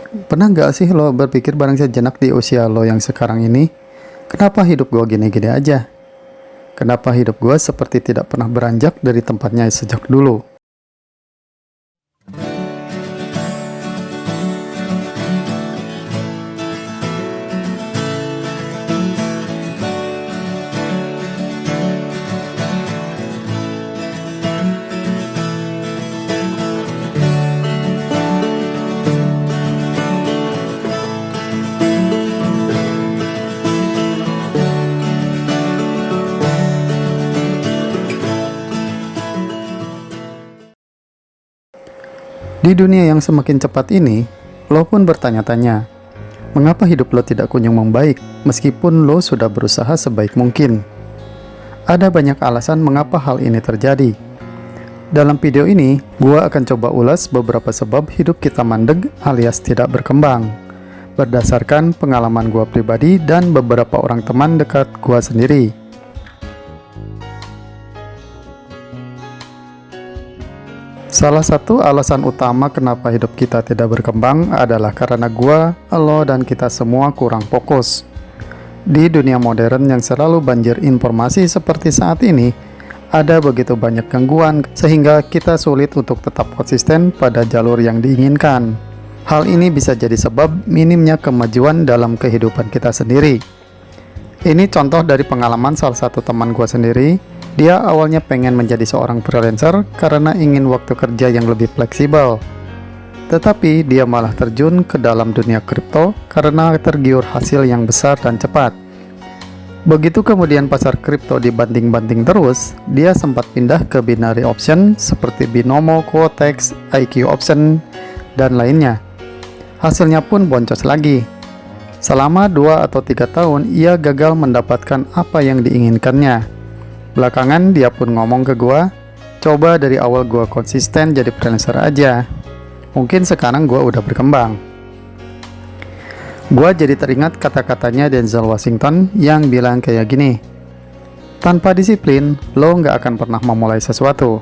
Pernah nggak sih lo berpikir bareng sejenak di usia lo yang sekarang ini, kenapa hidup gue gini-gini aja? Kenapa hidup gue seperti tidak pernah beranjak dari tempatnya sejak dulu? Di dunia yang semakin cepat ini, lo pun bertanya-tanya, mengapa hidup lo tidak kunjung membaik meskipun lo sudah berusaha sebaik mungkin? Ada banyak alasan mengapa hal ini terjadi. Dalam video ini, gua akan coba ulas beberapa sebab hidup kita mandeg alias tidak berkembang, berdasarkan pengalaman gua pribadi dan beberapa orang teman dekat gua sendiri. Salah satu alasan utama kenapa hidup kita tidak berkembang adalah karena gua, lo, dan kita semua kurang fokus. Di dunia modern yang selalu banjir informasi seperti saat ini, ada begitu banyak gangguan sehingga kita sulit untuk tetap konsisten pada jalur yang diinginkan. Hal ini bisa jadi sebab minimnya kemajuan dalam kehidupan kita sendiri. Ini contoh dari pengalaman salah satu teman gua sendiri. Dia awalnya pengen menjadi seorang freelancer karena ingin waktu kerja yang lebih fleksibel. Tetapi dia malah terjun ke dalam dunia kripto karena tergiur hasil yang besar dan cepat. Begitu kemudian pasar kripto dibanting-banting terus, dia sempat pindah ke binary option seperti Binomo, Quotex, IQ Option, dan lainnya. Hasilnya pun boncos lagi. Selama 2 atau 3 tahun, ia gagal mendapatkan apa yang diinginkannya. Belakangan dia pun ngomong ke gua, coba dari awal gua konsisten jadi freelancer aja. Mungkin sekarang gua udah berkembang. Gua jadi teringat kata-katanya Denzel Washington yang bilang kayak gini, tanpa disiplin, lo nggak akan pernah memulai sesuatu.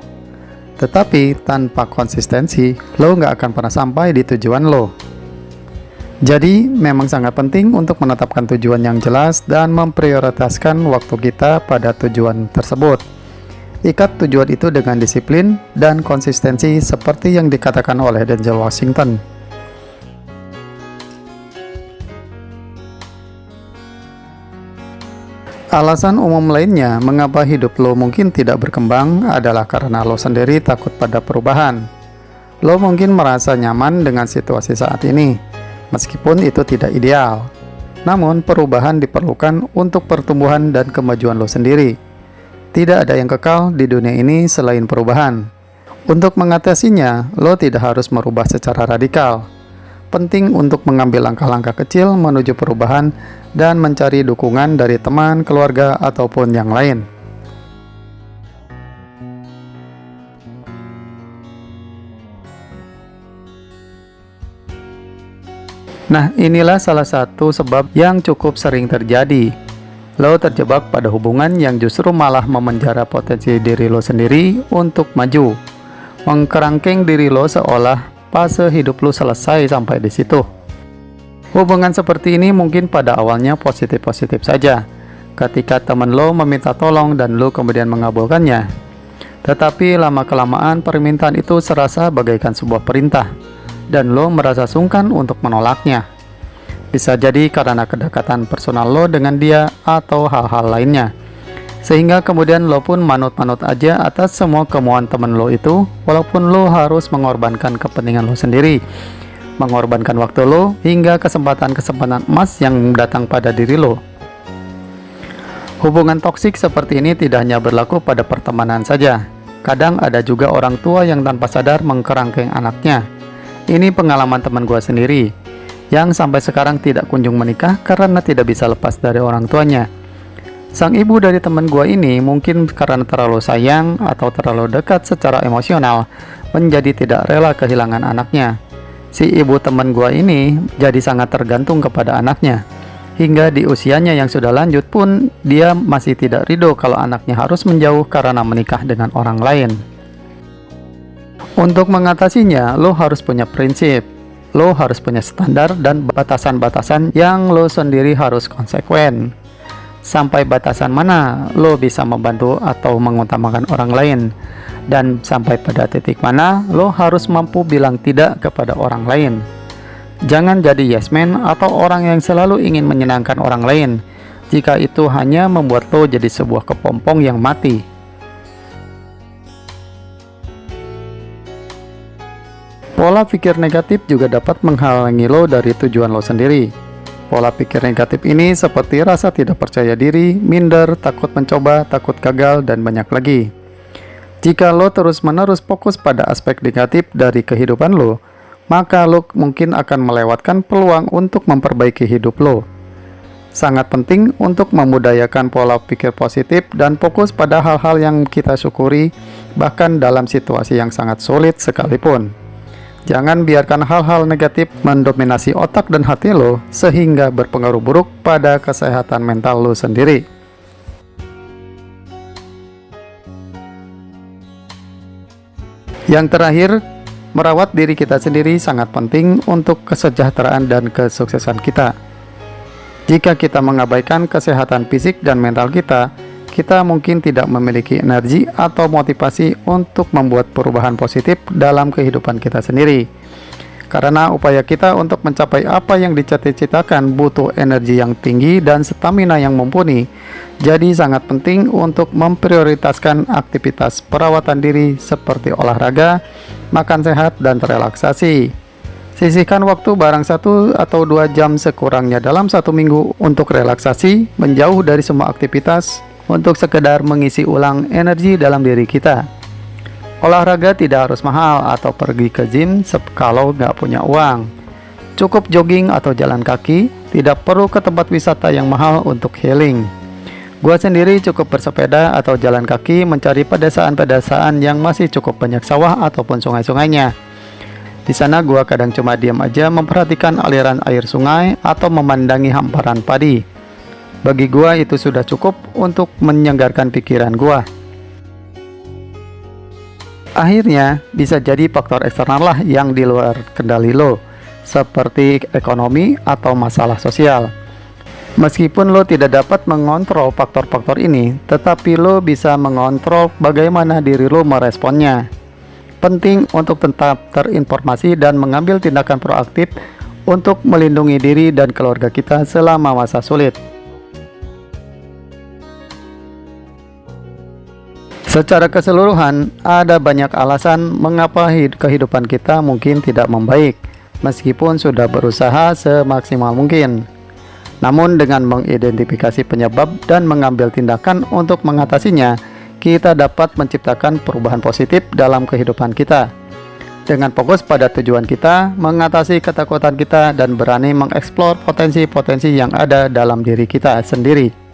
Tetapi tanpa konsistensi, lo nggak akan pernah sampai di tujuan lo. Jadi, memang sangat penting untuk menetapkan tujuan yang jelas dan memprioritaskan waktu kita pada tujuan tersebut. Ikat tujuan itu dengan disiplin dan konsistensi seperti yang dikatakan oleh Denzel Washington. Alasan umum lainnya mengapa hidup lo mungkin tidak berkembang adalah karena lo sendiri takut pada perubahan. Lo mungkin merasa nyaman dengan situasi saat ini, meskipun itu tidak ideal. Namun perubahan diperlukan untuk pertumbuhan dan kemajuan lo sendiri. Tidak ada yang kekal di dunia ini selain perubahan. Untuk mengatasinya, lo tidak harus merubah secara radikal. Penting untuk mengambil langkah-langkah kecil menuju perubahan dan mencari dukungan dari teman, keluarga, ataupun yang lain. Nah, inilah salah satu sebab yang cukup sering terjadi. Lo terjebak pada hubungan yang justru malah memenjara potensi diri lo sendiri untuk maju. Mengkerangkeng diri lo seolah fase hidup lo selesai sampai di situ. Hubungan seperti ini mungkin pada awalnya positif-positif saja. Ketika teman lo meminta tolong dan lo kemudian mengabulkannya. Tetapi lama-kelamaan permintaan itu serasa bagaikan sebuah perintah. Dan lo merasa sungkan untuk menolaknya. Bisa jadi karena kedekatan personal lo dengan dia atau hal-hal lainnya. Sehingga kemudian lo pun manut-manut aja atas semua kemauan temen lo itu, walaupun lo harus mengorbankan kepentingan lo sendiri, mengorbankan waktu lo, hingga kesempatan-kesempatan emas yang datang pada diri lo. Hubungan toksik seperti ini tidak hanya berlaku pada pertemanan saja. Kadang ada juga orang tua yang tanpa sadar mengkerangkeng anaknya. Ini pengalaman teman gua sendiri, yang sampai sekarang tidak kunjung menikah karena tidak bisa lepas dari orang tuanya. Sang ibu dari teman gua ini mungkin karena terlalu sayang atau terlalu dekat secara emosional, menjadi tidak rela kehilangan anaknya. Si ibu teman gua ini jadi sangat tergantung kepada anaknya. Hingga di usianya yang sudah lanjut pun, dia masih tidak ridho kalau anaknya harus menjauh karena menikah dengan orang lain. Untuk mengatasinya, lo harus punya prinsip. lo harus punya standar dan batasan-batasan yang lo sendiri harus konsekuen. Sampai batasan mana lo bisa membantu atau mengutamakan orang lain, dan sampai pada titik mana lo harus mampu bilang tidak kepada orang lain. Jangan jadi yes man atau orang yang selalu ingin menyenangkan orang lain, jika itu hanya membuat lo jadi sebuah kepompong yang mati. Pola pikir negatif juga dapat menghalangi lo dari tujuan lo sendiri. Pola pikir negatif ini seperti rasa tidak percaya diri, minder, takut mencoba, takut gagal, dan banyak lagi. Jika lo terus-menerus fokus pada aspek negatif dari kehidupan lo, maka lo mungkin akan melewatkan peluang untuk memperbaiki hidup lo. Sangat penting untuk memudayakan pola pikir positif dan fokus pada hal-hal yang kita syukuri, bahkan dalam situasi yang sangat sulit sekalipun. Jangan biarkan hal-hal negatif mendominasi otak dan hati lo sehingga berpengaruh buruk pada kesehatan mental lo sendiri. Yang terakhir, merawat diri kita sendiri sangat penting untuk kesejahteraan dan kesuksesan kita. Jika kita mengabaikan kesehatan fisik dan mental kita mungkin tidak memiliki energi atau motivasi untuk membuat perubahan positif dalam kehidupan kita sendiri. Karena upaya kita untuk mencapai apa yang dicita-citakan butuh energi yang tinggi dan stamina yang mumpuni. Jadi sangat penting untuk memprioritaskan aktivitas perawatan diri seperti olahraga, makan sehat, dan relaksasi. Sisihkan waktu barang 1 atau 2 jam sekurangnya dalam 1 minggu untuk relaksasi, menjauh dari semua aktivitas, untuk sekedar mengisi ulang energi dalam diri kita. Olahraga tidak harus mahal atau pergi ke gym kalau nggak punya uang. Cukup jogging atau jalan kaki, tidak perlu ke tempat wisata yang mahal untuk healing. Gua sendiri cukup bersepeda atau jalan kaki mencari pedesaan-pedesaan yang masih cukup banyak sawah ataupun sungai-sungainya. Di sana gua kadang cuma diam aja memperhatikan aliran air sungai atau memandangi hamparan padi. Bagi gua itu sudah cukup untuk menyegarkan pikiran gua. Akhirnya bisa jadi faktor eksternal lah yang di luar kendali lo, seperti ekonomi atau masalah sosial. Meskipun lo tidak dapat mengontrol faktor-faktor ini, tetapi lo bisa mengontrol bagaimana diri lo meresponnya. Penting untuk tetap terinformasi dan mengambil tindakan proaktif untuk melindungi diri dan keluarga kita selama masa sulit. Secara keseluruhan, ada banyak alasan mengapa kehidupan kita mungkin tidak membaik, meskipun sudah berusaha semaksimal mungkin. Namun dengan mengidentifikasi penyebab dan mengambil tindakan untuk mengatasinya, kita dapat menciptakan perubahan positif dalam kehidupan kita. Dengan fokus pada tujuan kita, mengatasi ketakutan kita, dan berani mengeksplor potensi-potensi yang ada dalam diri kita sendiri.